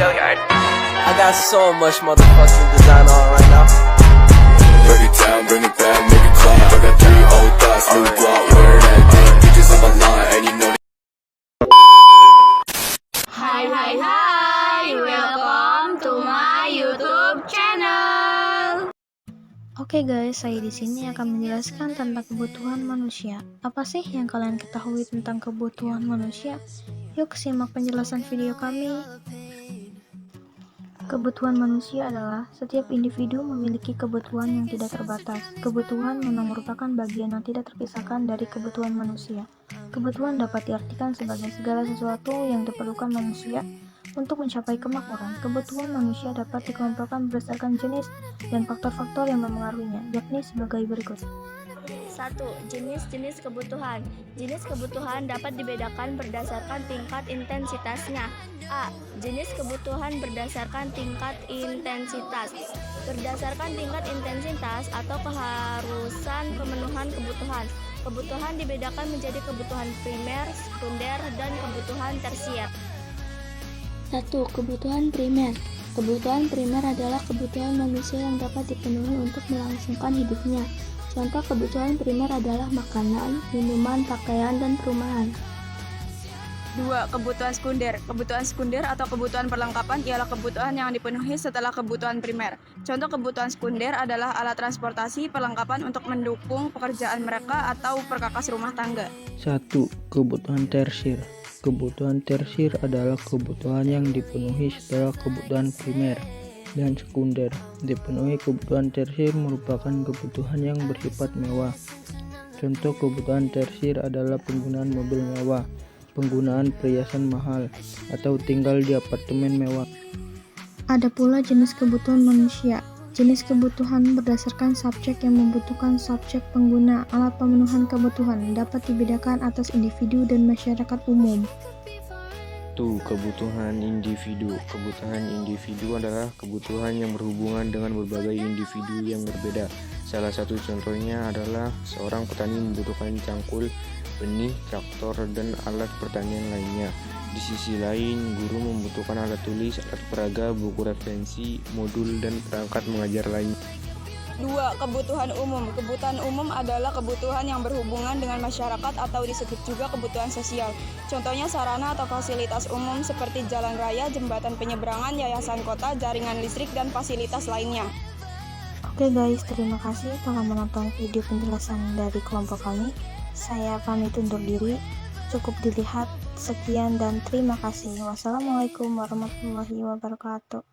I got so much motherfucking design on right now. Break it down, bring it back, make it clap. I got 3 old thoughts, new block, where that thing. Bitches on my line, and you know. Hai, welcome to my YouTube channel. Oke guys, saya di sini akan menjelaskan tentang kebutuhan manusia. Apa sih yang kalian ketahui tentang kebutuhan manusia? Yuk simak penjelasan video kami. Kebutuhan manusia adalah setiap individu memiliki kebutuhan yang tidak terbatas. Kebutuhan memang merupakan bagian yang tidak terpisahkan dari kebutuhan manusia. Kebutuhan dapat diartikan sebagai segala sesuatu yang diperlukan manusia untuk mencapai kemakmuran. Kebutuhan manusia dapat dikelompokkan berdasarkan jenis dan faktor-faktor yang memengaruhinya, yakni sebagai berikut. 1. Jenis-jenis kebutuhan. Jenis kebutuhan dapat dibedakan berdasarkan tingkat intensitasnya. A. Jenis kebutuhan berdasarkan tingkat intensitas. Berdasarkan tingkat intensitas atau keharusan pemenuhan kebutuhan. Kebutuhan dibedakan menjadi kebutuhan primer, sekunder, dan kebutuhan tersier. 1. Kebutuhan primer. Kebutuhan primer adalah kebutuhan manusia yang dapat dipenuhi untuk melangsungkan hidupnya. Contoh kebutuhan primer adalah makanan, minuman, pakaian, dan perumahan. 2. Kebutuhan sekunder. Kebutuhan sekunder atau kebutuhan perlengkapan ialah kebutuhan yang dipenuhi setelah kebutuhan primer. Contoh kebutuhan sekunder adalah alat transportasi, perlengkapan untuk mendukung pekerjaan mereka atau perkakas rumah tangga. 1. Kebutuhan tersier. Kebutuhan tersier adalah kebutuhan yang dipenuhi setelah kebutuhan primer dan sekunder. Dipenuhi kebutuhan tersier merupakan kebutuhan yang bersifat mewah. Contoh kebutuhan tersier adalah penggunaan mobil mewah, penggunaan perhiasan mahal, atau tinggal di apartemen mewah. Ada pula jenis kebutuhan manusia. Jenis kebutuhan berdasarkan subjek yang membutuhkan subjek pengguna. Alat pemenuhan kebutuhan dapat dibedakan atas individu dan masyarakat umum. 1. Kebutuhan individu. Kebutuhan individu adalah kebutuhan yang berhubungan dengan berbagai individu yang berbeda. Salah satu contohnya adalah seorang petani membutuhkan cangkul, benih, traktor, dan alat pertanian lainnya. Di sisi lain, guru membutuhkan alat tulis, alat peraga, buku referensi, modul, dan perangkat mengajar lainnya. 2. Kebutuhan umum. Kebutuhan umum adalah kebutuhan yang berhubungan dengan masyarakat atau disebut juga kebutuhan sosial. Contohnya sarana atau fasilitas umum seperti jalan raya, jembatan penyeberangan, yayasan kota, jaringan listrik, dan fasilitas lainnya. Oke guys, terima kasih telah menonton video penjelasan dari kelompok kami. Saya pamit undur diri. Cukup dilihat. Sekian dan terima kasih. Wassalamualaikum warahmatullahi wabarakatuh.